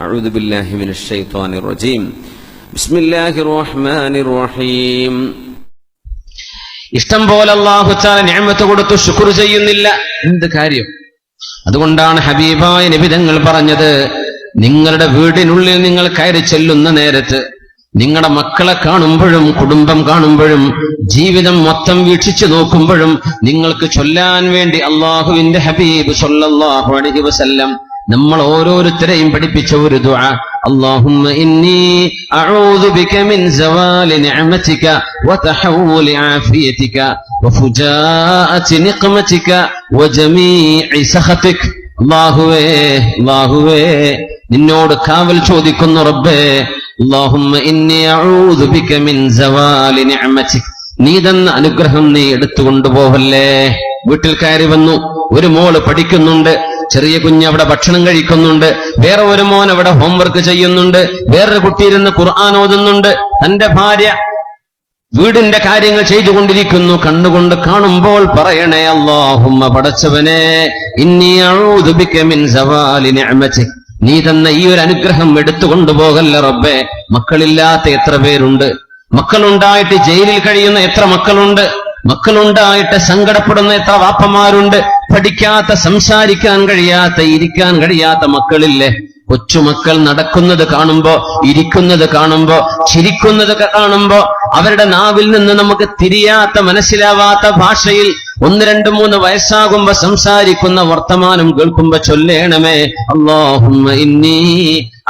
അഊദു ബില്ലാഹി മിനശ് ശൈത്വാനിർ റജീം. ബിസ്മില്ലാഹിർ റഹ്മാനിർ റഹീം. ഇഷ്ടം പോലെ അല്ലാഹു തആല നിഅമത്ത് കൊടുത്തു ശുക്ർ ചെയ്യുന്നില്ല. എന്ത് കാര്യം? അതുകൊണ്ടാണ് ഹബീബായ നബി തങ്ങൾ പറഞ്ഞത്, നിങ്ങളുടെ വീടിനുള്ളിൽ നിങ്ങൾ കയറി ചെല്ലുന്ന നേരത്ത് നിങ്ങളുടെ മക്കളെ കാണുമ്പോഴും കുടുംബം കാണുമ്പോഴും ജീവിതം മൊത്തം വീക്ഷിച്ചു നോക്കുമ്പോഴും നിങ്ങൾക്ക് ചൊല്ലാൻ വേണ്ടി അല്ലാഹുവിന്റെ ഹബീബ് സ്വല്ലല്ലാഹു അലൈഹി വസല്ലം നമ്മൾ ഓരോരുത്തരെയും പഠിപ്പിച്ച ഒരു ദുആ, അല്ലാഹുമ്മ ഇന്നി അഊദു ബിക മിൻ സവാലി നിഅമതിക വതഹവ്വുലി ആഫിയതിക വഫുജാഅതി നിഖ്മതിക വജമീഇ സഖതിക. അല്ലാഹുവേ നിന്നോട് കാവൽ ചോദിക്കുന്നു റബ്ബേ, അല്ലാഹുമ്മ ഇന്നി അഊദു ബിക മിൻ സവാലി നിഅമതിക, നീ തന്ന അനുഗ്രഹം നീ എടുത്തുകൊണ്ടുപോവല്ലേ. വീട്ടിൽ കയറി വന്നു, ഒരു മോള് പഠിക്കുന്നുണ്ട്, ചെറിയ കുഞ്ഞ് അവിടെ ഭക്ഷണം കഴിക്കുന്നുണ്ട്, വേറെ ഒരു മോൻ അവിടെ ഹോംവർക്ക് ചെയ്യുന്നുണ്ട്, വേറൊരു കുട്ടി ഇരുന്ന് ഖുർആൻ ഓതുന്നുണ്ട്, തന്റെ ഭാര്യ വീടിന്റെ കാര്യങ്ങൾ ചെയ്തുകൊണ്ടിരിക്കുന്നു. കണ്ണുകൊണ്ട് കാണുമ്പോൾ പറയണേ, അല്ലാഹുമ്മ പടച്ചവനെ, ഇന്നി അഊദു ബിക മിൻ സവാലി നിഅമതിക, നീ തന്ന ഈ ഒരു അനുഗ്രഹം എടുത്തുകൊണ്ടുപോകല്ല റബ്ബേ. മക്കളില്ലാത്ത എത്ര പേരുണ്ട്, മക്കളുണ്ടായിട്ട് ജയിലിൽ കഴിയുന്ന എത്ര മക്കളുണ്ട്, മക്കളുണ്ടായിട്ട് സങ്കടപ്പെടുന്ന എത്ര വാപ്പമാരുണ്ട്, പഠിക്കാത്ത, സംസാരിക്കാൻ കഴിയാത്ത, ഇരിക്കാൻ കഴിയാത്ത മക്കളില്ലേ? കൊച്ചുമക്കൾ നടക്കുന്നത് കാണുമ്പോ, ഇരിക്കുന്നത് കാണുമ്പോ, ചിരിക്കുന്നത് കാണുമ്പോ, അവരുടെ നാവിൽ നിന്ന് നമുക്ക് തിരിയാത്ത, മനസ്സിലാവാത്ത ഭാഷയിൽ 1, 2, 3 വയസ്സാകുമ്പോ സംസാരിക്കുന്ന വർത്തമാനം കേൾക്കുമ്പോ ചൊല്ലേണമേ, അല്ലാഹുമ്മ ഇന്നി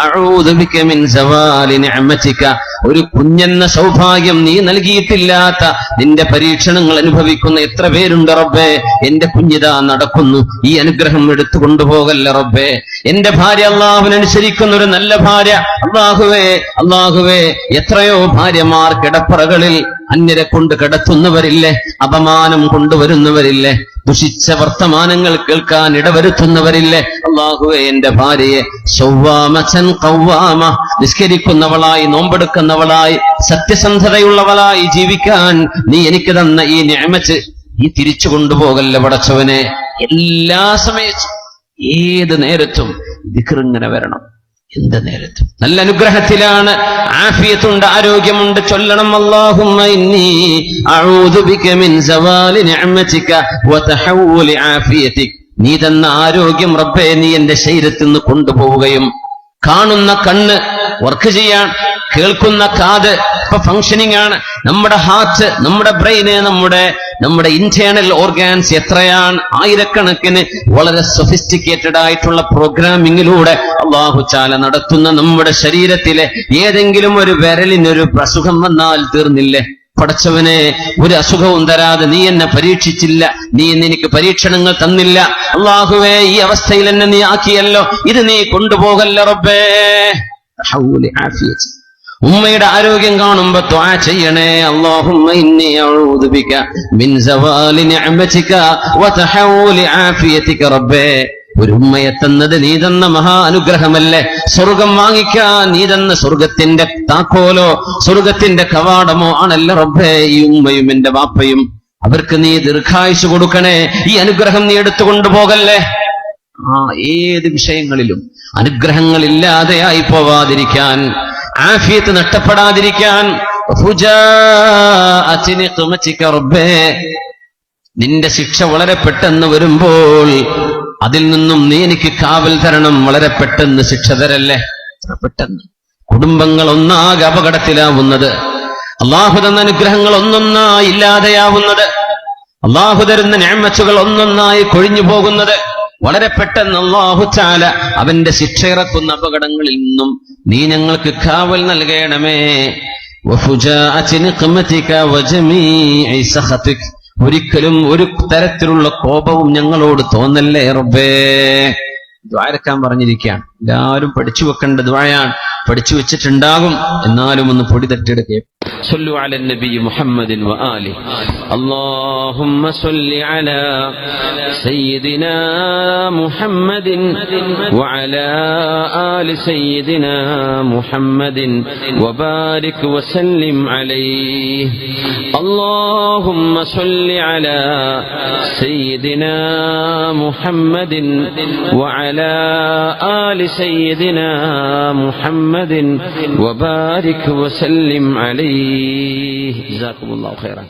അഊദു ബിക മിൻ സവാലി നിഅമതിക. ഒരു കുഞ്ഞെന്ന സൗഭാഗ്യം നീ നൽകിയിട്ടില്ലാത്ത, നിന്റെ പരീക്ഷണങ്ങൾ അനുഭവിക്കുന്ന എത്ര പേരുണ്ട് റബ്ബേ. എന്റെ കുഞ്ഞിതാ നടക്കുന്നു, ഈ അനുഗ്രഹം എടുത്തുകൊണ്ടുപോകല്ല റബ്ബേ. എന്റെ ഭാര്യ അല്ലാഹുവിനനുസരിക്കുന്ന ഒരു നല്ല ഭാര്യ, അല്ലാഹുവേ എത്രയോ ഭാര്യമാർ കിടപ്പറകളിൽ അന്യരെ കൊണ്ട് കിടത്തുന്നവരില്ലേ, അപമാനം കൊണ്ടുവരുന്നവരില്ലേ, ദുഷിച്ച വർത്തമാനങ്ങൾ കേൾക്കാൻ ഇടവരുത്തുന്നവരില്ലേ. അല്ലാഹുവേ എന്റെ ഭാര്യയെ സൗവാമൻ ഖവ്വാമ, നിസ്കരിക്കുന്നവളായി, നോമ്പെടുക്കുന്നവളായി, സത്യസന്ധതയുള്ളവളായി ജീവിക്കാൻ നീ എനിക്ക് തന്ന ഈ നിഅമത്ത് നീ തിരിച്ചു കൊണ്ടുപോകല്ല പടച്ചവനെ. എല്ലാ സമയത്തും ഏത് നേരത്തും ദിക്ർ ഇങ്ങനെ വരണം. എന്ത് നേരത്തും നല്ല അനുഗ്രഹത്തിലാണ്, ആഫിയത്തുണ്ട്, ആരോഗ്യമുണ്ട്, ചൊല്ലണം അല്ലാഹുമ്മ ഇന്നി അഊദു ബിക മിൻ സവാലി നിഅമതിക വതഹവ്വുലി ആഫിയതിക. നീ തന്ന ആരോഗ്യം റബ്ബേ നീ എന്റെ ശരീരത്തിൽ നിന്ന് കൊണ്ടുപോവുകയും, കാണുന്ന കണ്ണ് വർക്ക് ചെയ്യാൻ, കേൾക്കുന്ന കാത് ഇപ്പൊ ഫങ്ഷനിങ് ആണ്, നമ്മുടെ ഹാർട്ട്, നമ്മുടെ ബ്രെയിന്, നമ്മുടെ ഇന്റേണൽ ഓർഗാൻസ് എത്രയാണ്, ആയിരക്കണക്കിന് വളരെ സൊഫിസ്റ്റിക്കേറ്റഡ് ആയിട്ടുള്ള പ്രോഗ്രാമിങ്ങിലൂടെ അല്ലാഹു തആല നടത്തുന്ന നമ്മുടെ ശരീരത്തിലെ ഏതെങ്കിലും ഒരു വിരലിനൊരു അസുഖം വന്നാൽ തീർന്നില്ലേ പടച്ചവനെ. ഒരു അസുഖവും തരാതെ നീ എന്നെ പരീക്ഷിച്ചില്ല, നീ എനിക്ക് പരീക്ഷണങ്ങൾ തന്നില്ല. അല്ലാഹുവേ ഈ അവസ്ഥയിൽ എന്നെ നീ ആക്കിയല്ലോ, ഇത് നീ കൊണ്ടുപോകല്ല റബ്ബേ. ഉമ്മയുടെ ആരോഗ്യം കാണുമ്പോ ദുആ ചെയ്യണേ, അല്ലാഹുമ്മ ഇന്നി അഊദു ബിക മിൻ സവാലി നിഅമതിക വതഹവ്വുലി ആഫിയതിക റബ്ബേ. ഒരു ഉമ്മയെ തന്നത് നീ തന്ന മഹാ അനുഗ്രഹമല്ലേ. സ്വർഗം വാങ്ങിക്കാൻ നീ തന്ന സ്വർഗത്തിന്റെ താക്കോലോ സ്വർഗത്തിന്റെ കവാടമോ ആണല്ലോ റബ്ബേ ഈ ഉമ്മയും എന്റെ വാപ്പയും. അവർക്ക് നീ ദീർഘായുസ് കൊടുക്കണേ, ഈ അനുഗ്രഹം നീ എടുത്തുകൊണ്ടുപോകല്ലേ. ഏത് വിഷയങ്ങളിലും അനുഗ്രഹങ്ങൾ ഇല്ലാതെയായി പോവാതിരിക്കാൻ, ആഫിയത്ത് നഷ്ടപ്പെടാതിരിക്കാൻ, റബ്ബേ നിന്റെ ശിക്ഷ വളരെ പെട്ടെന്ന് വരുമ്പോൾ അതിൽ നിന്നും നീ എനിക്ക് കാവൽ തരണം. വളരെ പെട്ടെന്ന് ശിക്ഷ തരല്ലേ, പെട്ടെന്ന്. കുടുംബങ്ങൾ ഒന്നാകെ അപകടത്തിലാവുന്നത്, അല്ലാഹു തന്ന അനുഗ്രഹങ്ങൾ ഒന്നൊന്നായി ഇല്ലാതെയാവുന്നത്, അല്ലാഹു തരുന്ന നിഅമത്തുകൾ ഒന്നൊന്നായി കൊഴിഞ്ഞു പോകുന്നത് വളരെ പെട്ടെന്ന്. അല്ലാഹു തആല അവന്റെ ശിക്ഷ ഇറക്കുന്ന അപകടങ്ങളിൽ നിന്നും നീ ഞങ്ങൾക്ക് കാവൽ നൽകണമേ. വഫുജാഅതി നിഖ്മതിക വജമീഇ സഖതിക, ഒരിക്കലും ഒരു തരത്തിലുള്ള കോപവും ഞങ്ങളോട് തോന്നല്ലേ റബ്ബേ. ദുആരക്കാൻ പറഞ്ഞിരിക്കുകയാണ്, എല്ലാവരും പഠിച്ചു വെക്കേണ്ട ദുആയാണ്, പഠിച്ചു വെച്ചിട്ടുണ്ടാകും, എന്നാലും ഒന്ന് പൊടി തട്ടിയെടുക്കുക. صلوا على النبي محمد وآله. اللهم صل على سيدنا محمد وعلى آل سيدنا محمد وبارك وسلم عليه. اللهم صل على سيدنا محمد وعلى آل سيدنا محمد وبارك وسلم عليه. جزاكم الله خيرا.